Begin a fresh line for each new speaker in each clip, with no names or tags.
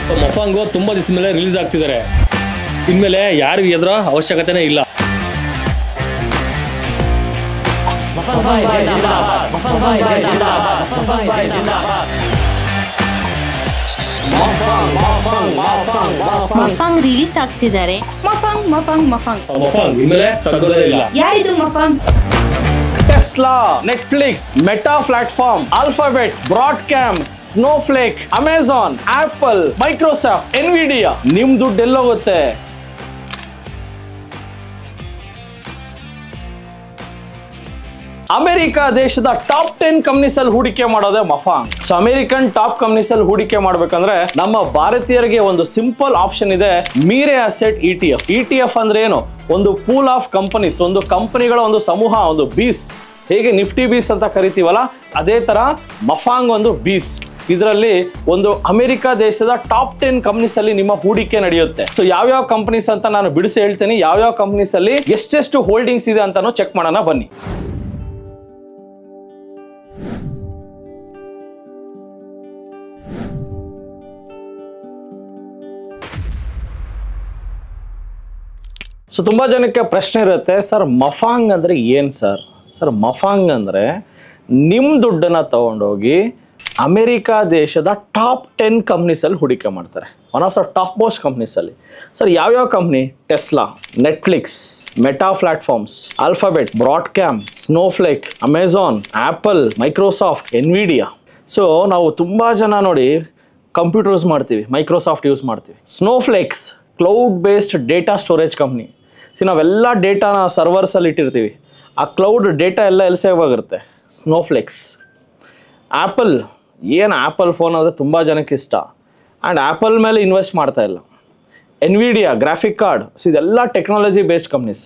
ಮಫಾಂಗು ತುಂಬ ದಿವಸ ಮೇಲೆ ರಿಲೀಸ್ ಆಗ್ತಿದ್ದಾರೆ. ಇನ್ಮೇಲೆ ಯಾರಿಗೂ ಎದುರ ಅವಶ್ಯಕತೆನೇ ಇಲ್ಲ.
ಮಫಾಂಗ್ ರಿಲೀಸ್ ಆಗ್ತಿದ್ದಾರೆ. ಮಫಾಂಗ್ ಮಫಾಂಗ್ ಮಫಾಂಗ್
ಮಫಾಂಗ್ ಇನ್ಮೇಲೆ ತಗೋದೇ ಇಲ್ಲ.
ಯಾರಿದು MAFANG?
Tesla, Netflix, Meta platform, Alphabet, Broadcom, Snowflake, Amazon, Apple, Microsoft, Nvidia. ನಿಮ್ ದುಡ್ಡು ಎಲ್ಲೋಗುತ್ತೆ? ಅಮೆರಿಕ ದೇಶದ ಟಾಪ್ 10 ಕಂಪನೀಸ್ ಅಲ್ಲಿ ಹೂಡಿಕೆ ಮಾಡೋದೇ MAFANG. So American top companies ಅಲ್ಲಿ ಹೂಡಿಕೆ ಮಾಡ್ಬೇಕಂದ್ರೆ ನಮ್ಮ ಭಾರತೀಯರಿಗೆ ಒಂದು ಸಿಂಪಲ್ ಆಪ್ಷನ್ ಇದೆ, ಮೀರೆ ಅಸೆಟ್ ETF. ETF ಅಂದ್ರೆ ಏನು? ಒಂದು ಪೂಲ್ ಆಫ್ ಕಂಪನೀಸ್, ಒಂದು ಕಂಪನಿಗಳ ಒಂದು ಸಮೂಹ, ಒಂದು ಬೀಸ್. ಹೇಗೆ ನಿಫ್ಟಿ ಬೀಸ್ ಅಂತ ಕರಿತೀವಲ್ಲ, ಅದೇ ತರ ಮಫಾಂಗ್ ಒಂದು ಬೀಸ್. ಇದರಲ್ಲಿ ಒಂದು ಅಮೆರಿಕ ದೇಶದ ಟಾಪ್ 10 ಕಂಪನೀಸ್ ಅಲ್ಲಿ ನಿಮ್ಮ ಹೂಡಿಕೆ ನಡೆಯುತ್ತೆ. ಸೊ ಯಾವ್ಯಾವ ಕಂಪನೀಸ್ ಅಂತ ನಾನು ಬಿಡಿಸಿ ಹೇಳ್ತೀನಿ, ಯಾವ್ಯಾವ ಕಂಪನೀಸ್ ಅಲ್ಲಿ ಎಷ್ಟೆಷ್ಟು ಹೋಲ್ಡಿಂಗ್ಸ್ ಇದೆ ಅಂತಾನು ಚೆಕ್ ಮಾಡೋಣ ಬನ್ನಿ. ಸೊ ತುಂಬ ಜನಕ್ಕೆ ಪ್ರಶ್ನೆ ಇರುತ್ತೆ, ಸರ್ ಮಫಾಂಗ್ ಅಂದರೆ ಏನು ಸರ್? ಸರ್ ಮಫಾಂಗ್ ಅಂದರೆ ನಿಮ್ಮ ದುಡ್ಡನ್ನು ತಗೊಂಡೋಗಿ ಅಮೆರಿಕಾ ದೇಶದ ಟಾಪ್ 10 ಕಂಪ್ನೀಸಲ್ಲಿ ಹೂಡಿಕೆ ಮಾಡ್ತಾರೆ. One of the top most ಕಂಪ್ನೀಸಲ್ಲಿ. ಸರ್ ಯಾವ್ಯಾವ company? Tesla, Netflix, Meta platforms, Alphabet, Broadcom, Snowflake, Amazon, Apple, Microsoft, Nvidia. ಸೊ ನಾವು ತುಂಬ ಜನ ನೋಡಿ ಕಂಪ್ಯೂಟರ್ ಯೂಸ್ ಮಾಡ್ತೀವಿ, ಮೈಕ್ರೋಸಾಫ್ಟ್ ಯೂಸ್ ಮಾಡ್ತೀವಿ. Snowflakes cloud based data storage company. ನಾವೆಲ್ಲ ಡೇಟಾನ ಸರ್ವರ್ಸಲ್ಲಿ ಇಟ್ಟಿರ್ತೀವಿ, ಆ ಕ್ಲೌಡ್ ಡೇಟಾ ಎಲ್ಲ ಎಲ್ಲಿ ಸೇವ್ ಆಗಿರುತ್ತೆ? ಸ್ನೋಫ್ಲೇಕ್ಸ್. ಆ್ಯಪಲ್, ಏನು ಆ್ಯಪಲ್ ಫೋನ್ ಅಂದರೆ ತುಂಬ ಜನಕ್ಕೆ ಇಷ್ಟ, ಆ್ಯಂಡ್ ಆ್ಯಪಲ್ ಮೇಲೆ ಇನ್ವೆಸ್ಟ್ ಮಾಡ್ತಾ ಇಲ್ಲ. Nvidia graphic card. ಸೊ ಇದೆಲ್ಲ ಟೆಕ್ನಾಲಜಿ ಬೇಸ್ಡ್ ಕಂಪ್ನೀಸ್.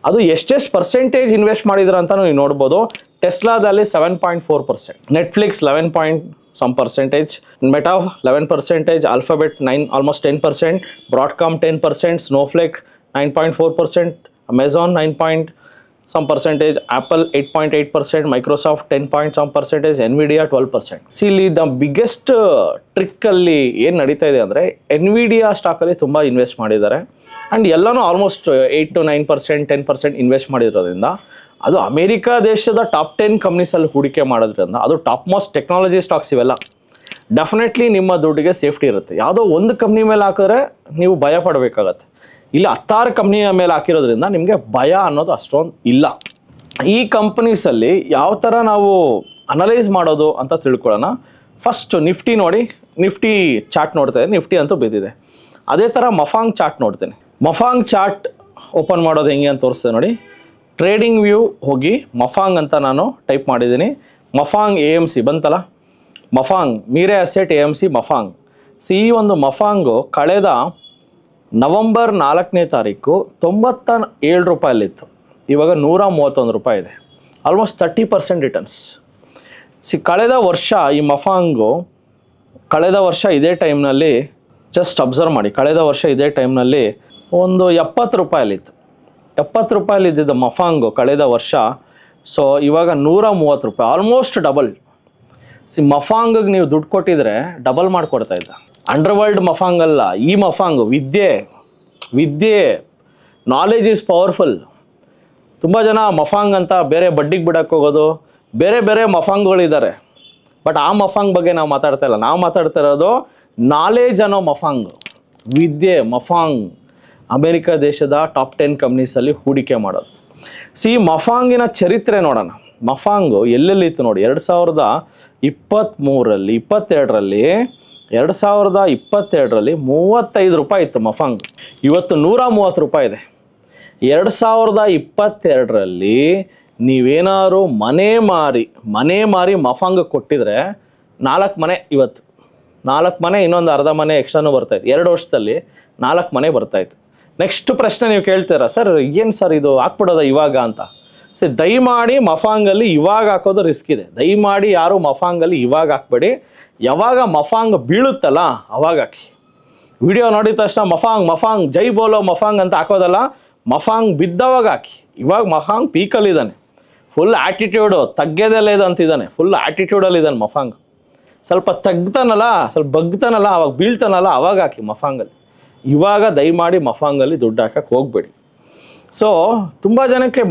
ಅದು ಎಷ್ಟೆಷ್ಟು ಪರ್ಸೆಂಟೇಜ್ ಇನ್ವೆಸ್ಟ್ ಮಾಡಿದ್ರು ಅಂತ ನೀವು ನೋಡ್ಬೋದು. ಟೆಸ್ಲಾದಲ್ಲಿ 7.4%, Netflix 11% meta 11%, alphabet 9, almost 10%, Broadcom 10%, snowflake 9.4%, Amazon 9%, apple 8.8%, Microsoft 10%, Nvidia 12%. ಇಲ್ಲಿ ದ ಬಿಗ್ಗೆಸ್ಟ್ ಟ್ರಿಕ್ಕಲ್ಲಿ ಏನು ನಡೀತಾ ಇದೆ ಅಂದರೆ, ಎನ್ವಿಡಿಯಾ ಸ್ಟಾಕಲ್ಲಿ ತುಂಬ ಇನ್ವೆಸ್ಟ್ ಮಾಡಿದ್ದಾರೆ. ಆ್ಯಂಡ್ ಎಲ್ಲನೂ ಆಲ್ಮೋಸ್ಟ್ 8 to 9%, 10% ಇನ್ವೆಸ್ಟ್ ಮಾಡಿರೋದ್ರಿಂದ ಅದು ಅಮೆರಿಕ ದೇಶದ ಟಾಪ್ 10 ಕಂಪ್ನೀಸಲ್ಲಿ ಹೂಡಿಕೆ ಮಾಡೋದ್ರಿಂದ ಅದು ಟಾಪ್ ಮೋಸ್ಟ್ ಟೆಕ್ನಾಲಜಿ ಸ್ಟಾಕ್ಸ್ ಇವೆಲ್ಲ. ಡೆಫಿನೆಟ್ಲಿ ನಿಮ್ಮ ದುಡ್ಡಿಗೆ ಸೇಫ್ಟಿ ಇರುತ್ತೆ. ಯಾವುದೋ ಒಂದು ಕಂಪ್ನಿ ಮೇಲೆ ಹಾಕಿದ್ರೆ ನೀವು ಭಯ ಪಡಬೇಕಾಗತ್ತೆ. ಇಲ್ಲಿ 10 ಕಂಪ್ನಿಯ ಮೇಲೆ ಹಾಕಿರೋದ್ರಿಂದ ನಿಮಗೆ ಭಯ ಅನ್ನೋದು ಅಷ್ಟೊಂದು ಇಲ್ಲ. ಈ ಕಂಪ್ನೀಸಲ್ಲಿ ಯಾವ ಥರ ನಾವು ಅನಲೈಸ್ ಮಾಡೋದು ಅಂತ ತಿಳ್ಕೊಳ್ಳೋಣ. ಫಸ್ಟ್ ನಿಫ್ಟಿ ನೋಡಿ, ನಿಫ್ಟಿ ಚಾರ್ಟ್ ನೋಡ್ತೇನೆ, ನಿಫ್ಟಿ ಅಂತೂ ಬಿದ್ದಿದೆ. ಅದೇ ಥರ ಮಫಾಂಗ್ ಚಾರ್ಟ್ ನೋಡ್ತೇನೆ. ಮಫಾಂಗ್ ಚಾರ್ಟ್ ಓಪನ್ ಮಾಡೋದು ಹೆಂಗೆ ಅಂತ ತೋರಿಸ್ತೇನೆ ನೋಡಿ. ಟ್ರೇಡಿಂಗ್ ವ್ಯೂ ಹೋಗಿ ಮಫಾಂಗ್ ಅಂತ ನಾನು ಟೈಪ್ ಮಾಡಿದ್ದೀನಿ. ಮಫಾಂಗ್ AMC ಬಂತಲ್ಲ, ಮಫಾಂಗ್ ಮೀರೆ ಅಸೆಟ್ AMC ಮಫಾಂಗ್. ಈ ಒಂದು ಮಫಾಂಗು ಕಳೆದ ನವೆಂಬರ್ 4ನೇ ತಾರೀಕು 97 ರೂಪಾಯಲ್ಲಿತ್ತು. ಇವಾಗ 131 ರೂಪಾಯಿ ಇದೆ. Almost 30% returns. ಕಳೆದ ವರ್ಷ ಈ ಮಫಾಂಗು ಕಳೆದ ವರ್ಷ ಇದೇ ಟೈಮ್ನಲ್ಲಿ ಜಸ್ಟ್ ಅಬ್ಸರ್ವ್ ಮಾಡಿ, ಕಳೆದ ವರ್ಷ ಇದೇ ಟೈಮ್ನಲ್ಲಿ ಒಂದು 70 ರೂಪಾಯಲ್ಲಿತ್ತು. 70 ರೂಪಾಯಲ್ಲಿದ್ದ ಮಫಾಂಗು ಕಳೆದ ವರ್ಷ. ಸೊ ಇವಾಗ 130 ರೂಪಾಯಿ, ಆಲ್ಮೋಸ್ಟ್ ಡಬಲ್. ಮಫಾಂಗಿಗೆ ನೀವು ದುಡ್ಡು ಕೊಟ್ಟಿದ್ರೆ ಡಬಲ್ ಮಾಡಿಕೊಡ್ತಾ ಇದ್ದ. ಅಂಡರ್ವರ್ಲ್ಡ್ ಮಫಾಂಗ್ ಅಲ್ಲ, ಈ ಮಫಾಂಗ್ ವಿದ್ಯೆ ನಾಲೆಜ್ ಈಸ್ ಪವರ್ಫುಲ್. ತುಂಬ ಜನ ಮಫಾಂಗ್ ಅಂತ ಬೇರೆ ಬಡ್ಡಿಗೆ ಬಿಡಕ್ಕೆ ಹೋಗೋದು, ಬೇರೆ ಬೇರೆ ಮಫಾಂಗ್ಗಳಿದ್ದಾರೆ. ಬಟ್ ಆ ಮಫಾಂಗ್ ಬಗ್ಗೆ ನಾವು ಮಾತಾಡ್ತಾ ಇಲ್ಲ. ನಾವು ಮಾತಾಡ್ತಾ ಇರೋದು ನಾಲೆಜ್ ಅನ್ನೋ ಮಫಾಂಗ್, ವಿದ್ಯೆ. ಮಫಾಂಗ್ ಅಮೆರಿಕ ದೇಶದ ಟಾಪ್ 10 ಕಂಪ್ನೀಸಲ್ಲಿ ಹೂಡಿಕೆ ಮಾಡೋದು. ಮಫಾಂಗಿನ ಚರಿತ್ರೆ ನೋಡೋಣ. ಮಫಾಂಗು ಎಲ್ಲೆಲ್ಲಿತ್ತು ನೋಡಿ. 2023ರಲ್ಲಿ 2022ರಲ್ಲಿ 35 ರೂಪಾಯಿ ಇತ್ತು ಮಫಾಂಗ್. ಇವತ್ತು 130 ರೂಪಾಯಿ ಇದೆ. 2022ರಲ್ಲಿ ನೀವೇನಾದ್ರು ಮನೆ ಮಾರಿ ಮಫಾಂಗ್ ಕೊಟ್ಟಿದ್ರೆ 4 ಮನೆ, ಇವತ್ತು 4 ಮನೆ, ಇನ್ನೊಂದು ಅರ್ಧ ಮನೆ ಎಕ್ಸ್ಟ್ರಾನು ಬರ್ತಾಯಿತ್ತು. 2 ವರ್ಷದಲ್ಲಿ 4 ಮನೆ ಬರ್ತಾಯಿತ್ತು. ನೆಕ್ಸ್ಟ್ ಪ್ರಶ್ನೆ ನೀವು ಕೇಳ್ತೀರಾ, ಸರ್ ಏನು ಸರ್ ಇದು ಹಾಕ್ಬಿಡೋದ ಇವಾಗ ಅಂತ. ದಯಮಾಡಿ ಮಫಾಂಗಲ್ಲಿ ಇವಾಗ ಹಾಕೋದು ರಿಸ್ಕ್ ಇದೆ. ದಯಮಾಡಿ ಯಾರು ಮಫಾಂಗಲ್ಲಿ ಇವಾಗ ಹಾಕ್ಬೇಡಿ. ಯಾವಾಗ ಮಫಾಂಗ್ ಬೀಳುತ್ತಲ್ಲ ಅವಾಗ ಹಾಕಿ. ವಿಡಿಯೋ ನೋಡಿದ ತಕ್ಷಣ ಮಫಾಂಗ್ ಜೈ ಬೋಲೋ ಮಫಾಂಗ್ ಅಂತ ಹಾಕೋದಲ್ಲ, ಮಫಾಂಗ್ ಬಿದ್ದವಾಗ ಹಾಕಿ. ಇವಾಗ ಮಫಾಂಗ್ ಪೀಕಲ್ಲಿದ್ದಾನೆ, ಫುಲ್ ಆ್ಯಟಿಟ್ಯೂಡು, ತಗ್ಗೆದಲ್ಲೇ ಇದೆ ಅಂತಿದ್ದಾನೆ, ಫುಲ್ ಆ್ಯಟಿಟ್ಯೂಡಲ್ಲಿದ್ದಾನೆ ಮಫಾಂಗ್. ಸ್ವಲ್ಪ ತಗ್ತಾನಲ್ಲ, ಸ್ವಲ್ಪ ಬಗ್ತಾನಲ್ಲ, ಅವಾಗ ಬೀಳ್ತಾನಲ್ಲ, ಅವಾಗ ಹಾಕಿ ಮಫಾಂಗಲ್ಲಿ. ಇವಾಗ ದಯಮಾಡಿ ಮಫಾಂಗಲ್ಲಿ ದುಡ್ಡು ಹಾಕಕ್ಕೆ ಹೋಗಬೇಡಿ. ಸೊ ತುಂಬ ಜನಕ್ಕೆ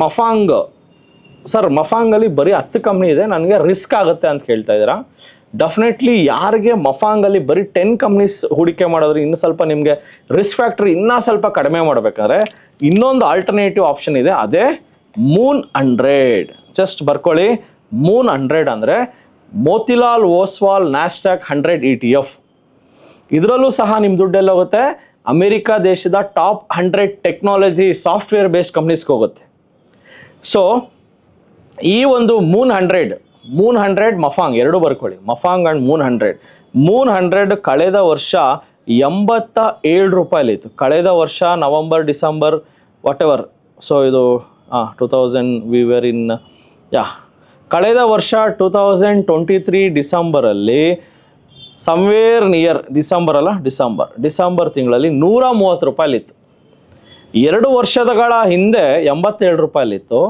ಸರ್ ಮಫಾಂಗಲ್ಲಿ ಬರೀ 10 ಕಂಪ್ನಿ ಇದೆ, ನನಗೆ ರಿಸ್ಕ್ ಆಗುತ್ತೆ ಅಂತ ಕೇಳ್ತಾ ಇದ್ದೀರಾ. ಡೆಫಿನೆಟ್ಲಿ ಯಾರಿಗೆ ಮಫಾಂಗಲ್ಲಿ ಬರೀ 10 ಕಂಪ್ನೀಸ್ ಹೂಡಿಕೆ ಮಾಡೋದ್ರೆ ಇನ್ನೂ ಸ್ವಲ್ಪ ನಿಮಗೆ ರಿಸ್ಕ್ ಫ್ಯಾಕ್ಟ್ರಿ ಇನ್ನೂ ಸ್ವಲ್ಪ ಕಡಿಮೆ ಮಾಡಬೇಕಾದ್ರೆ ಇನ್ನೊಂದು ಆಲ್ಟರ್ನೇಟಿವ್ ಆಪ್ಷನ್ ಇದೆ, ಅದೇ ಮೂನ್ 100. ಜಸ್ಟ್ ಬರ್ಕೊಳ್ಳಿ, ಮೂನ್ 100 ಅಂದರೆ ಮೋತಿಲಾಲ್ ಓಸ್ವಾಲ್ ನ್ಯಾಸ್ಡಾಕ್ 100 ETF. ಇದರಲ್ಲೂ ಸಹ ನಿಮ್ಮ ದುಡ್ಡೆಲ್ಲ ಹೋಗುತ್ತೆ ಅಮೆರಿಕಾ ದೇಶದ ಟಾಪ್ 100 ಟೆಕ್ನಾಲಜಿ ಸಾಫ್ಟ್ವೇರ್ ಬೇಸ್ಡ್ ಕಂಪ್ನೀಸ್ಗೆ ಹೋಗುತ್ತೆ. ಸೊ ಈ ಒಂದು ಮೂನ್ 100 ಮಫಾಂಗ್ ಎರಡು ಬರ್ಕೊಳ್ಳಿ, ಮಫಾಂಗ್ ಆ್ಯಂಡ್ ಮೂನ್ 100. ಮೂನ್ 100 ಕಳೆದ ವರ್ಷ 87 ರೂಪಾಯಿಲಿತ್ತು. ಕಳೆದ ವರ್ಷ ನವಂಬರ್ ಡಿಸೆಂಬರ್ ವಾಟೆವರ್, ಸೊ ಇದು 2000 ವಿ ವೇರ್ ಇನ್ ಕಳೆದ ವರ್ಷ 2023 ಡಿಸೆಂಬರಲ್ಲಿ ಸಮ್ವೇರ್ ನಿಯರ್ ಡಿಸೆಂಬರ್ ತಿಂಗಳಲ್ಲಿ 130 ರೂಪಾಯಿಲಿತ್ತು. 2 ವರ್ಷಗಳ ಹಿಂದೆ 87 ರೂಪಾಯಿಲಿತ್ತು.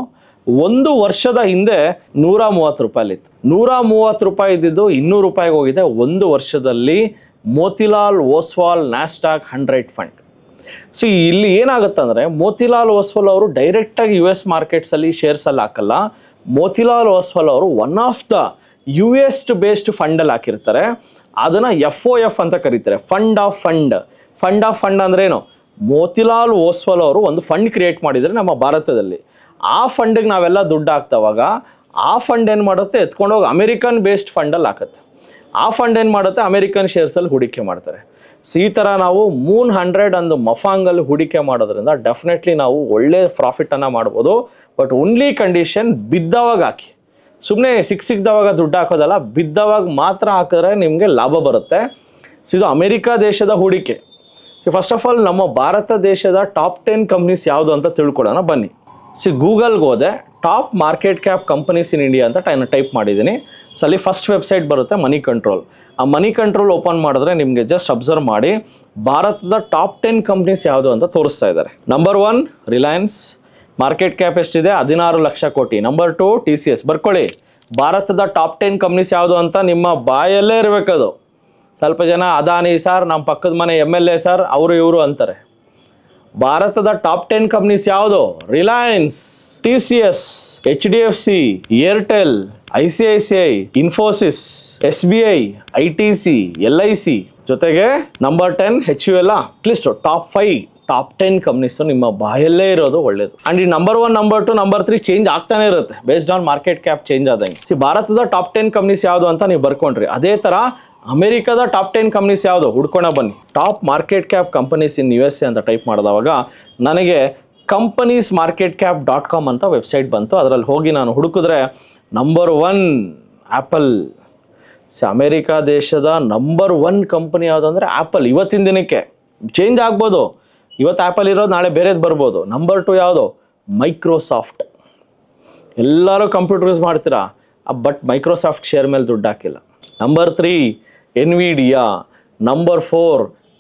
1 ವರ್ಷದ ಹಿಂದೆ 130 ರೂಪಾಯಿಲಿತ್ತು. 130 ರೂಪಾಯಿ ಇದ್ದಿದ್ದು 200 ರೂಪಾಯಿಗೆ ಹೋಗಿದೆ 1 ವರ್ಷದಲ್ಲಿ. ಮೋತಿಲಾಲ್ ಓಸ್ವಾಲ್ ನ್ಯಾಸ್ಡಾಕ್ 100 ಫಂಡ್. ಸೊ ಇಲ್ಲಿ ಏನಾಗುತ್ತೆ ಅಂದರೆ, ಮೋತಿಲಾಲ್ ಓಸ್ವಾಲ್ ಅವರು ಡೈರೆಕ್ಟಾಗಿ US ಮಾರ್ಕೆಟ್ಸಲ್ಲಿ ಶೇರ್ಸಲ್ಲಿ ಹಾಕಲ್ಲ. ಮೋತಿಲಾಲ್ ಓಸ್ವಾಲ್ ಅವರು one of the US based ಫಂಡಲ್ಲಿ ಹಾಕಿರ್ತಾರೆ. ಅದನ್ನು FOF ಅಂತ ಕರೀತಾರೆ, ಫಂಡ್ ಆಫ್ ಫಂಡ್ ಅಂದ್ರೆ ಏನು? ಮೋತಿಲಾಲ್ ಓಸ್ವಾಲ್ ಅವರು ಒಂದು ಫಂಡ್ ಕ್ರಿಯೇಟ್ ಮಾಡಿದರೆ ನಮ್ಮ ಭಾರತದಲ್ಲಿ. ಆ ಫಂಡಿಗೆ ನಾವೆಲ್ಲ ದುಡ್ಡು ಹಾಕ್ತವಾಗ ಆ ಫಂಡ್ ಏನು ಮಾಡುತ್ತೆ, ಎತ್ಕೊಂಡೋಗಿ ಅಮೆರಿಕನ್ ಬೇಸ್ಡ್ ಫಂಡಲ್ಲಿ ಹಾಕುತ್ತೆ. ಆ ಫಂಡ್ ಏನು ಮಾಡುತ್ತೆ, ಅಮೆರಿಕನ್ ಶೇರ್ಸಲ್ಲಿ ಹೂಡಿಕೆ ಮಾಡ್ತಾರೆ. ಸೊ ಈ ಥರ ನಾವು ಮೂನ್ 100 ಅಂದು ಮಫಾಂಗಲ್ಲಿ ಹೂಡಿಕೆ ಮಾಡೋದ್ರಿಂದ ಡೆಫಿನೆಟ್ಲಿ ನಾವು ಒಳ್ಳೆ ಪ್ರಾಫಿಟನ್ನು ಮಾಡ್ಬೋದು. ಬಟ್ ಓನ್ಲಿ ಕಂಡೀಷನ್ ಬಿದ್ದವಾಗ ಹಾಕಿ, ಸುಮ್ಮನೆ ಸಿಕ್ಕಿದವಾಗ ದುಡ್ಡು ಹಾಕೋದಲ್ಲ, ಬಿದ್ದವಾಗ ಮಾತ್ರ ಹಾಕಿದ್ರೆ ನಿಮಗೆ ಲಾಭ ಬರುತ್ತೆ. ಸೊ ಇದು ಅಮೆರಿಕಾ ದೇಶದ ಹೂಡಿಕೆ. ಸೊ ಫಸ್ಟ್ ಆಫ್ ಆಲ್ ನಮ್ಮ ಭಾರತ ದೇಶದ ಟಾಪ್ 10 ಕಂಪ್ನೀಸ್ ಯಾವುದು ಅಂತ ತಿಳ್ಕೊಳ್ಳೋಣ ಬನ್ನಿ. ಸೊ ಗೂಗಲ್ಗೆ ಹೋದೆ, top market cap companies in India ಅಂತ ಟೈಪ್ ಮಾಡಿದ್ದೀನಿ. ಸೊ ಅಲ್ಲಿ ಫಸ್ಟ್ ವೆಬ್ಸೈಟ್ ಬರುತ್ತೆ ಮನಿ ಕಂಟ್ರೋಲ್. ಆ ಮನಿ ಕಂಟ್ರೋಲ್ ಓಪನ್ ಮಾಡಿದ್ರೆ ನಿಮಗೆ ಜಸ್ಟ್ ಅಬ್ಸರ್ವ್ ಮಾಡಿ ಭಾರತದ ಟಾಪ್ 10 ಕಂಪ್ನೀಸ್ ಯಾವುದು ಅಂತ ತೋರಿಸ್ತಾ ಇದ್ದಾರೆ. ನಂಬರ್ 1 ರಿಲಯನ್ಸ್, ಮಾರ್ಕೆಟ್ ಕ್ಯಾಪ್ ಎಷ್ಟಿದೆ? 16 ಲಕ್ಷ ಕೋಟಿ. Number 2 TCS. ಬರ್ಕೊಳ್ಳಿ, ಭಾರತದ ಟಾಪ್ 10 ಕಂಪ್ನೀಸ್ ಯಾವುದು ಅಂತ ನಿಮ್ಮ ಬಾಯಲ್ಲೇ ಇರಬೇಕದು. ಸ್ವಲ್ಪ ಜನ ಅದಾನಿ ಸರ್, ನಮ್ಮ ಪಕ್ಕದ ಮನೆ MLA ಸರ್, ಅವರು ಇವರು ಅಂತಾರೆ. ಭಾರತದ ಟಾಪ್ 10 ಕಂಪ್ನೀಸ್ ಯಾವುದು? Reliance, TCS, HDFC, Airtel, ICICI, Infosys, SBI, ITC, LIC, ಜೊತೆಗೆ number 10 HUL. At least top 10 companies ನಿಮ್ಮ ಬಾಯಲ್ಲೇ ಇರೋದು ಒಳ್ಳೇದು. ಅಂಡ್ ಈ ನಂಬರ್ 1, ನಂಬರ್ 2, ನಂಬರ್ 3 ಚೇಂಜ್ ಆಗ್ತಾನೆ ಇರುತ್ತೆ based on market cap change ಆದಂಗೆ. ಭಾರತದ ಟಾಪ್ 10 ಕಂಪ್ನೀಸ್ ಯಾವುದು ಅಂತ ನೀವು ಬರ್ಕೊಂಡ್ರಿ. ಅದೇ ತರ ಅಮೆರಿಕದ ಟಾಪ್ 10 ಕಂಪ್ನೀಸ್ ಯಾವುದು ಹುಡ್ಕೋಣ ಬನ್ನಿ. ಟಾಪ್ ಮಾರ್ಕೆಟ್ ಕ್ಯಾಪ್ ಕಂಪನೀಸ್ ಇನ್ USA ಅಂತ ಟೈಪ್ ಮಾಡಿದವಾಗ ನನಗೆ companiesmarketcap.com ಅಂತ ವೆಬ್ಸೈಟ್ ಬಂತು. ಅದರಲ್ಲಿ ಹೋಗಿ ನಾನು ಹುಡುಕಿದ್ರೆ ನಂಬರ್ 1 ಆ್ಯಪಲ್. ಅಮೆರಿಕಾ ದೇಶದ ನಂಬರ್ 1 ಕಂಪನಿ ಯಾವುದು ಅಂದರೆ ಆ್ಯಪಲ್. ಇವತ್ತಿನ ದಿನಕ್ಕೆ ಚೇಂಜ್ ಆಗ್ಬೋದು, ಇವತ್ತು ಆ್ಯಪಲ್ ಇರೋದು ನಾಳೆ ಬೇರೆದು ಬರ್ಬೋದು. ನಂಬರ್ 2 ಯಾವುದು? ಮೈಕ್ರೋಸಾಫ್ಟ್. ಎಲ್ಲರೂ ಕಂಪ್ಯೂಟರ್ ಯೂಸ್ ಮಾಡ್ತೀರಾ, ಬಟ್ ಮೈಕ್ರೋಸಾಫ್ಟ್ ಶೇರ್ ಮೇಲೆ ದುಡ್ಡು ಹಾಕಿಲ್ಲ. Number 3 Nvidia. Number 4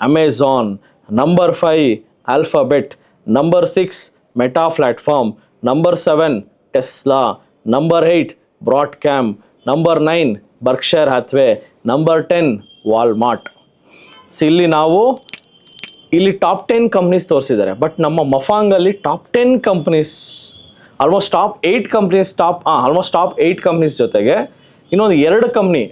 Amazon. Number 5 Alphabet. Number 6 Meta platform. Number 7 Tesla. Number 8 Broadcom. Number 9 Berkshire Hathaway. Number 10 Walmart. So ಇಲ್ಲಿ ಟಾಪ್ 10 ಕಂಪ್ನೀಸ್ ತೋರಿಸಿದ್ದಾರೆ. ಬಟ್ ನಮ್ಮ ಮಫಾಂಗಲ್ಲಿ top 10 companies almost top 8 companies ಜೊತೆಗೆ ಇನ್ನೊಂದು 2 ಕಂಪ್ನಿ,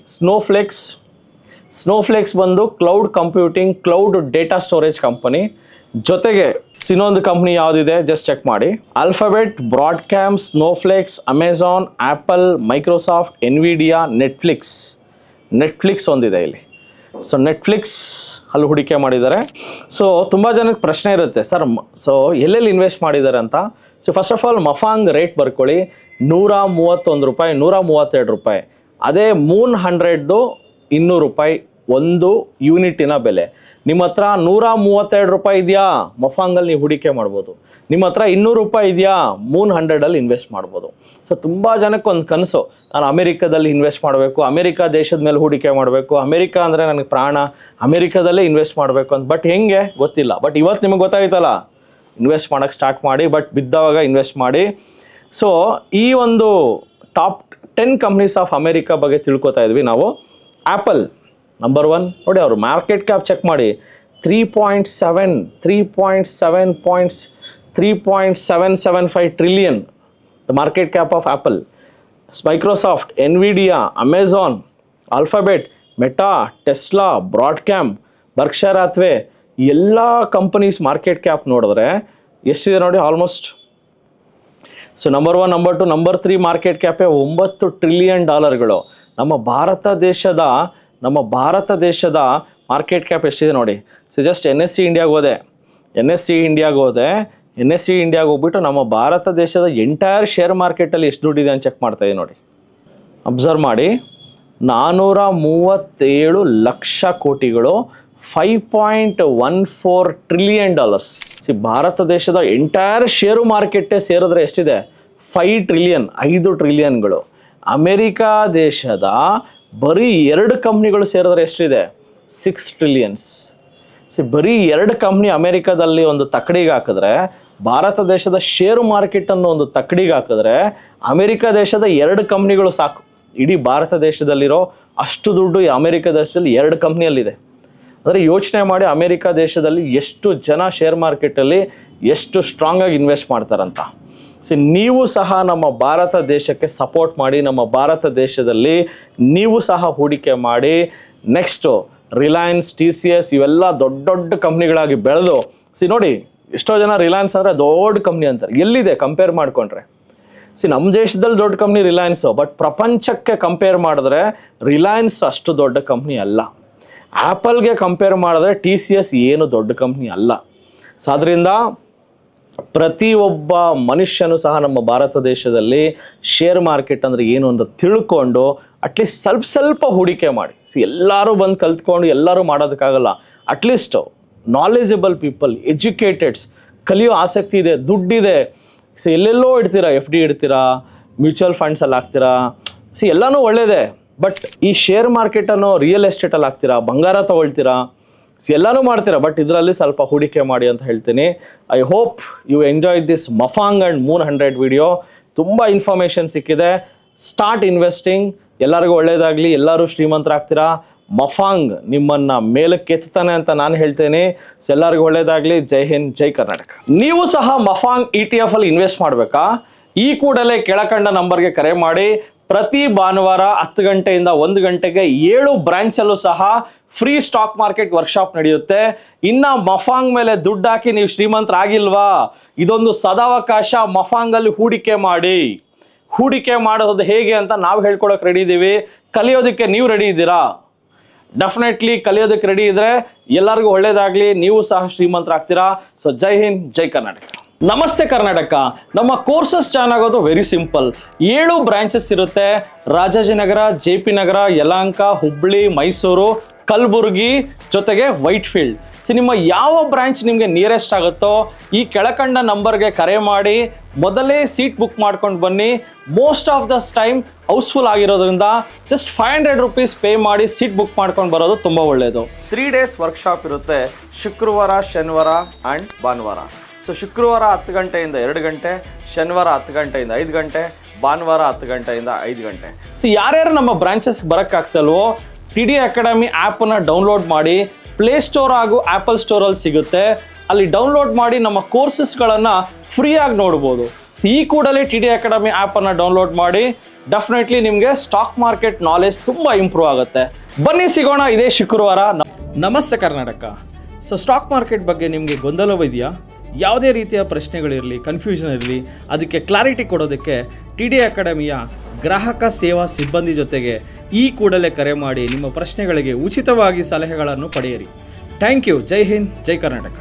ಸ್ನೋಫ್ಲೇಕ್ಸ್ ಬಂದು cloud computing, cloud data storage company. ಜೊತೆಗೆ ಇನ್ನೊಂದು company ಯಾವುದಿದೆ ಜಸ್ಟ್ ಚೆಕ್ ಮಾಡಿ. Alphabet, Broadcom, Snowflakes, Amazon, Apple, Microsoft, Nvidia, Netflix ಒಂದಿದೆ ಇಲ್ಲಿ. ಸೊ ನೆಟ್ಫ್ಲಿಕ್ಸ್ ಅಲ್ಲಿ ಹೂಡಿಕೆ ಮಾಡಿದ್ದಾರೆ. ಸೊ ತುಂಬ ಜನಕ್ಕೆ ಪ್ರಶ್ನೆ ಇರುತ್ತೆ, ಸರ್ ಎಲ್ಲೆಲ್ಲಿ ಇನ್ವೆಸ್ಟ್ ಮಾಡಿದ್ದಾರೆ ಅಂತ. So first of all MAFANG rate ಬರ್ಕೊಳ್ಳಿ, 131 ರೂಪಾಯಿ, 132 ರೂಪಾಯಿ. ಅದೇ ಮೂನ್ 100ದು 200 ರೂಪಾಯಿ ಒಂದು ಯೂನಿಟಿನ ಬೆಲೆ. ನಿಮ್ಮ ಹತ್ರ 132 ರೂಪಾಯಿ ಇದೆಯಾ, ಮಫಾಂಗಲ್ಲಿ ನೀವು ಹೂಡಿಕೆ ಮಾಡ್ಬೋದು. ನಿಮ್ಮ ಹತ್ರ 200 ರೂಪಾಯಿ ಇದೆಯಾ, ಮೂನ್ 100ಅಲ್ಲಿ ಇನ್ವೆಸ್ಟ್ ಮಾಡ್ಬೋದು. ಸೊ ತುಂಬ ಜನಕ್ಕೆ ಒಂದು ಕನಸು, ನಾನು ಅಮೆರಿಕಾದಲ್ಲಿ ಇನ್ವೆಸ್ಟ್ ಮಾಡಬೇಕು, ಅಮೆರಿಕಾ ದೇಶದ ಮೇಲೆ ಹೂಡಿಕೆ ಮಾಡಬೇಕು, ಅಮೆರಿಕಾ ಅಂದರೆ ನನಗೆ ಪ್ರಾಣ, ಅಮೆರಿಕಾದಲ್ಲೇ ಇನ್ವೆಸ್ಟ್ ಮಾಡಬೇಕು ಅಂತ. ಬಟ್ ಹೆಂಗೆ ಗೊತ್ತಿಲ್ಲ. ಬಟ್ ಇವತ್ತು ನಿಮಗೆ ಗೊತ್ತಾಯ್ತಲ್ಲ, ಇನ್ವೆಸ್ಟ್ ಮಾಡೋಕ್ಕೆ ಸ್ಟಾರ್ಟ್ ಮಾಡಿ, ಬಟ್ ಬಿದ್ದವಾಗ ಇನ್ವೆಸ್ಟ್ ಮಾಡಿ. ಸೊ ಈ ಒಂದು ಟಾಪ್ 10 ಕಂಪ್ನೀಸ್ ಆಫ್ ಅಮೆರಿಕಾ ಬಗ್ಗೆ ತಿಳ್ಕೊತಾ ಇದ್ವಿ ನಾವು. ಆ್ಯಪಲ್ ನಂಬರ್ 1 ನೋಡಿ, ಅವರು ಮಾರ್ಕೆಟ್ ಕ್ಯಾಪ್ ಚೆಕ್ ಮಾಡಿ 3.775 trillion the market cap of Apple. Microsoft, Nvidia, Amazon, Alphabet, Meta, Tesla, Broadcom, Berkshire Hathaway, ಎಲ್ಲ ಕಂಪನೀಸ್ ಮಾರ್ಕೆಟ್ ಕ್ಯಾಪ್ ನೋಡಿದ್ರೆ ಎಷ್ಟಿದೆ ನೋಡಿ, almost. So number 1, number 2, number 3 market ಕ್ಯಾಪೇ $9 ಟ್ರಿಲಿಯನ್. ನಮ್ಮ ಭಾರತ ದೇಶದ ಮಾರ್ಕೆಟ್ ಕ್ಯಾಪ್ ಎಷ್ಟಿದೆ ನೋಡಿ. ಸೊ ಜಸ್ಟ್ NSE ಇಂಡಿಯಾಗೆ ಹೋದೆ, NSE ಇಂಡಿಯಾಗೆ ಹೋಗ್ಬಿಟ್ಟು ನಮ್ಮ ಭಾರತ ದೇಶದ ಎಂಟೈರ್ ಶೇರ್ ಮಾರ್ಕೆಟಲ್ಲಿ ಎಷ್ಟು ದುಡ್ಡಿದೆ ಅಂತ ಚೆಕ್ ಮಾಡ್ತಾ ಇದ್ದೀನಿ ನೋಡಿ. ಅಬ್ಸರ್ವ್ ಮಾಡಿ, $437 ಲಕ್ಷ ಕೋಟಿಗಳು, $5.14 ಟ್ರಿಲಿಯನ್. ಭಾರತ ದೇಶದ ಎಂಟೈರ್ ಶೇರು ಮಾರ್ಕೆಟೇ ಸೇರಿದ್ರೆ ಎಷ್ಟಿದೆ? 5 ಟ್ರಿಲಿಯನ್, 5 ಟ್ರಿಲಿಯನ್ಗಳು. ಅಮೆರಿಕಾ ದೇಶದ ಬರೀ 2 ಕಂಪ್ನಿಗಳು ಸೇರಿದ್ರೆ ಎಷ್ಟಿದೆ? 6 ಟ್ರಿಲಿಯನ್ಸ್. ಬರೀ 2 ಕಂಪ್ನಿ ಅಮೆರಿಕಾದಲ್ಲಿ ಒಂದು ತಕ್ಕಡಿಗೆ ಹಾಕಿದ್ರೆ, ಭಾರತ ದೇಶದ ಶೇರು ಮಾರ್ಕೆಟನ್ನು ಒಂದು ತಕ್ಕಡಿಗೆ ಹಾಕಿದ್ರೆ, ಅಮೆರಿಕಾ ದೇಶದ 2 ಕಂಪ್ನಿಗಳು ಸಾಕು. ಇಡೀ ಭಾರತ ದೇಶದಲ್ಲಿರೋ ಅಷ್ಟು ದುಡ್ಡು ಅಮೆರಿಕಾ ದೇಶದಲ್ಲಿ 2 ಕಂಪ್ನಿಯಲ್ಲಿದೆ. ಅಂದರೆ ಯೋಚನೆ ಮಾಡಿ, ಅಮೆರಿಕಾ ದೇಶದಲ್ಲಿ ಎಷ್ಟು ಜನ ಶೇರ್ ಮಾರ್ಕೆಟಲ್ಲಿ ಎಷ್ಟು ಸ್ಟ್ರಾಂಗಾಗಿ ಇನ್ವೆಸ್ಟ್ ಮಾಡ್ತಾರಂತ. ನೀವು ಸಹ ನಮ್ಮ ಭಾರತ ದೇಶಕ್ಕೆ ಸಪೋರ್ಟ್ ಮಾಡಿ, ನಮ್ಮ ಭಾರತ ದೇಶದಲ್ಲಿ ನೀವು ಸಹ ಹೂಡಿಕೆ ಮಾಡಿ. ನೆಕ್ಸ್ಟು ರಿಲಯನ್ಸ್, TCS ಇವೆಲ್ಲ ದೊಡ್ಡ ದೊಡ್ಡ ಕಂಪ್ನಿಗಳಾಗಿ ಬೆಳೆದು, ನೋಡಿ ಎಷ್ಟೋ ಜನ ರಿಲಯನ್ಸ್ ಅಂದರೆ ದೊಡ್ಡ ಕಂಪ್ನಿ ಅಂತಾರೆ. ಎಲ್ಲಿದೆ ಕಂಪೇರ್ ಮಾಡಿಕೊಂಡ್ರೆ? ನಮ್ಮ ದೇಶದಲ್ಲಿ ದೊಡ್ಡ ಕಂಪ್ನಿ ರಿಲಯನ್ಸು, ಬಟ್ ಪ್ರಪಂಚಕ್ಕೆ ಕಂಪೇರ್ ಮಾಡಿದ್ರೆ ರಿಲಯನ್ಸ್ ಅಷ್ಟು ದೊಡ್ಡ ಕಂಪ್ನಿ ಅಲ್ಲ. ಆ್ಯಪಲ್ಗೆ ಕಂಪೇರ್ ಮಾಡಿದ್ರೆ TCS ಏನು ದೊಡ್ಡ ಕಂಪ್ನಿ ಅಲ್ಲ. ಸೊ ಅದರಿಂದ ಪ್ರತಿಯೊಬ್ಬ ಮನುಷ್ಯನು ಸಹ ನಮ್ಮ ಭಾರತ ದೇಶದಲ್ಲಿ ಶೇರ್ ಮಾರ್ಕೆಟ್ ಅಂದರೆ ಏನು ಅಂತ ತಿಳ್ಕೊಂಡು ಅಟ್ಲೀಸ್ಟ್ ಸ್ವಲ್ಪ ಹೂಡಿಕೆ ಮಾಡಿ. ಎಲ್ಲರೂ ಬಂದು ಕಲ್ತ್ಕೊಂಡು ಎಲ್ಲರೂ ಮಾಡೋದಕ್ಕಾಗಲ್ಲ. ಅಟ್ಲೀಸ್ಟ್ ನಾಲೆಜಬಲ್ ಪೀಪಲ್, ಎಜುಕೇಟೆಡ್ಸ್, ಕಲಿಯೋ ಆಸಕ್ತಿ ಇದೆ, ದುಡ್ಡಿದೆ, ಎಲ್ಲೆಲ್ಲೋ ಇಡ್ತೀರಾ, FD ಇಡ್ತೀರಾ, ಮ್ಯೂಚುವಲ್ ಫಂಡ್ಸಲ್ಲಿ ಹಾಕ್ತೀರಾ, ಎಲ್ಲನೂ ಒಳ್ಳೆಯದೇ. ಬಟ್ ಈ ಶೇರ್ ಮಾರ್ಕೆಟನ್ನು ರಿಯಲ್ ಎಸ್ಟೇಟಲ್ಲಿ ಹಾಕ್ತೀರಾ, ಬಂಗಾರ ತೊಗೊಳ್ತೀರಾ, ಎಲ್ಲನೂ ಮಾಡ್ತೀರಾ. ಬಟ್ ಇದರಲ್ಲಿ ಸ್ವಲ್ಪ ಹೂಡಿಕೆ ಮಾಡಿ ಅಂತ ಹೇಳ್ತೀನಿ. I hope you enjoyed this MAFANG and moon 100 video. ತುಂಬ ಇನ್ಫಾರ್ಮೇಷನ್ ಸಿಕ್ಕಿದೆ. Start investing. ಎಲ್ಲರಿಗೂ ಒಳ್ಳೆಯದಾಗಲಿ, ಎಲ್ಲರೂ ಶ್ರೀಮಂತರಾಗ್ತೀರಾ. ಮಫಾಂಗ್ ನಿಮ್ಮನ್ನು ಮೇಲಕ್ಕೆ ಎತ್ತಾನೆ ಅಂತ ನಾನು ಹೇಳ್ತೇನೆ. ಎಲ್ಲರಿಗೂ ಒಳ್ಳೆಯದಾಗಲಿ. ಜೈ ಹಿಂದ್, ಜೈ ಕರ್ನಾಟಕ. ನೀವು ಸಹ ಮಫಾಂಗ್ ETF ಅಲ್ಲಿ ಇನ್ವೆಸ್ಟ್ ಮಾಡಬೇಕಾ? ಈ ಕೂಡಲೇ ಕೆಳಕಂಡ ನಂಬರ್ಗೆ ಕರೆ ಮಾಡಿ. ಪ್ರತಿ ಭಾನುವಾರ 10 ಗಂಟೆಯಿಂದ 1 ಗಂಟೆಗೆ 7 ಬ್ರಾಂಚಲ್ಲೂ ಸಹ ಫ್ರೀ ಸ್ಟಾಕ್ ಮಾರ್ಕೆಟ್ ವರ್ಕ್ಶಾಪ್ ನಡೆಯುತ್ತೆ. ಇನ್ನು ಮಫಾಂಗ್ ಮೇಲೆ ದುಡ್ಡು ಹಾಕಿ ನೀವು ಶ್ರೀಮಂತರಾಗಿಲ್ವಾ? ಇದೊಂದು ಸದಾವಕಾಶ. ಮಫಾಂಗಲ್ಲಿ ಹೂಡಿಕೆ ಮಾಡಿ. ಹೂಡಿಕೆ ಮಾಡೋದು ಹೇಗೆ ಅಂತ ನಾವು ಹೇಳ್ಕೊಡೋಕೆ ರೆಡಿ ಇದ್ದೀವಿ. ಕಲಿಯೋದಕ್ಕೆ ನೀವು ರೆಡಿ ಇದ್ದೀರಾ? ಡೆಫಿನೆಟ್ಲಿ ಕಲಿಯೋದಕ್ಕೆ ರೆಡಿ ಇದ್ರೆ ಎಲ್ಲರಿಗೂ ಒಳ್ಳೇದಾಗಲಿ. ನೀವು ಸಹ ಶ್ರೀಮಂತರಾಗ್ತೀರಾ. ಸೊ ಜೈ ಹಿಂದ್, ಜೈ ಕರ್ನಾಟಕ. ನಮಸ್ತೆ ಕರ್ನಾಟಕ. ನಮ್ಮ ಕೋರ್ಸಸ್ ಚೆನ್ನಾಗೋದು ವೆರಿ ಸಿಂಪಲ್. 7 ಬ್ರಾಂಚಸ್ ಇರುತ್ತೆ. ರಾಜಾಜಿನಗರ, JP ನಗರ, ಯಲಹಂಕ, ಹುಬ್ಬಳ್ಳಿ, ಮೈಸೂರು, ಕಲಬುರಗಿ, ಜೊತೆಗೆ ವೈಟ್ಫೀಲ್ಡ್. ನಿಮ್ಮ ಯಾವ ಬ್ರಾಂಚ್ ನಿಮಗೆ ನಿಯರೆಸ್ಟ್ ಆಗುತ್ತೋ ಈ ಕೆಳಕಂಡ ನಂಬರ್ಗೆ ಕರೆ ಮಾಡಿ ಮೊದಲೇ ಸೀಟ್ ಬುಕ್ ಮಾಡ್ಕೊಂಡು ಬನ್ನಿ. Most of the time house full ಆಗಿರೋದ್ರಿಂದ ಜಸ್ಟ್ 500 ರೂಪೀಸ್ ಪೇ ಮಾಡಿ ಸೀಟ್ ಬುಕ್ ಮಾಡ್ಕೊಂಡು ಬರೋದು ತುಂಬ ಒಳ್ಳೆಯದು. 3 ಡೇಸ್ ವರ್ಕ್ಶಾಪ್ ಇರುತ್ತೆ. ಶುಕ್ರವಾರ, ಶನಿವಾರ ಆ್ಯಂಡ್ ಭಾನುವಾರ. ಸೊ ಶುಕ್ರವಾರ 10 ಗಂಟೆಯಿಂದ 2 ಗಂಟೆ, ಶನಿವಾರ 10 ಗಂಟೆಯಿಂದ 5 ಗಂಟೆ, ಭಾನುವಾರ 10 ಗಂಟೆಯಿಂದ 5 ಗಂಟೆ. ಸೊ ಯಾರ್ಯಾರು ನಮ್ಮ ಬ್ರಾಂಚಸ್ಗೆ ಬರೋಕ್ಕಾಗ್ತಲ್ವೋ TD ಅಕಾಡೆಮಿ ಆ್ಯಪನ್ನು ಡೌನ್ಲೋಡ್ ಮಾಡಿ. ಪ್ಲೇಸ್ಟೋರ್ ಹಾಗೂ ಆ್ಯಪಲ್ ಸ್ಟೋರಲ್ಲಿ ಸಿಗುತ್ತೆ. ಅಲ್ಲಿ ಡೌನ್ಲೋಡ್ ಮಾಡಿ ನಮ್ಮ ಕೋರ್ಸಸ್ಗಳನ್ನು ಫ್ರೀಯಾಗಿ ನೋಡ್ಬೋದು. ಸೊ ಈ ಕೂಡಲೇ TD ಅಕಾಡೆಮಿ ಆ್ಯಪನ್ನು ಡೌನ್ಲೋಡ್ ಮಾಡಿ. ಡೆಫಿನೆಟ್ಲಿ ನಿಮಗೆ ಸ್ಟಾಕ್ ಮಾರ್ಕೆಟ್ ನಾಲೆಜ್ ತುಂಬ ಇಂಪ್ರೂವ್ ಆಗುತ್ತೆ. ಬನ್ನಿ ಸಿಗೋಣ ಇದೇ ಶುಕ್ರವಾರ. ನಮಸ್ತೆ ಕರ್ನಾಟಕ. ಸೊ ಸ್ಟಾಕ್ ಮಾರ್ಕೆಟ್ ಬಗ್ಗೆ ನಿಮಗೆ ಗೊಂದಲವಿದೆಯಾ? ಯಾವುದೇ ರೀತಿಯ ಪ್ರಶ್ನೆಗಳಿರಲಿ, ಕನ್ಫ್ಯೂಷನ್ ಇರಲಿ, ಅದಕ್ಕೆ ಕ್ಲಾರಿಟಿ ಕೊಡೋದಕ್ಕೆ TD ಅಕಾಡೆಮಿಯ ಗ್ರಾಹಕ ಸೇವಾ ಸಿಬ್ಬಂದಿ ಜೊತೆಗೆ ಈ ಕೂಡಲೇ ಕರೆ ಮಾಡಿ ನಿಮ್ಮ ಪ್ರಶ್ನೆಗಳಿಗೆ ಉಚಿತವಾಗಿ ಸಲಹೆಗಳನ್ನು ಪಡೆಯಿರಿ. Thank you. ಜೈ ಹಿಂದ್, ಜೈ ಕರ್ನಾಟಕ.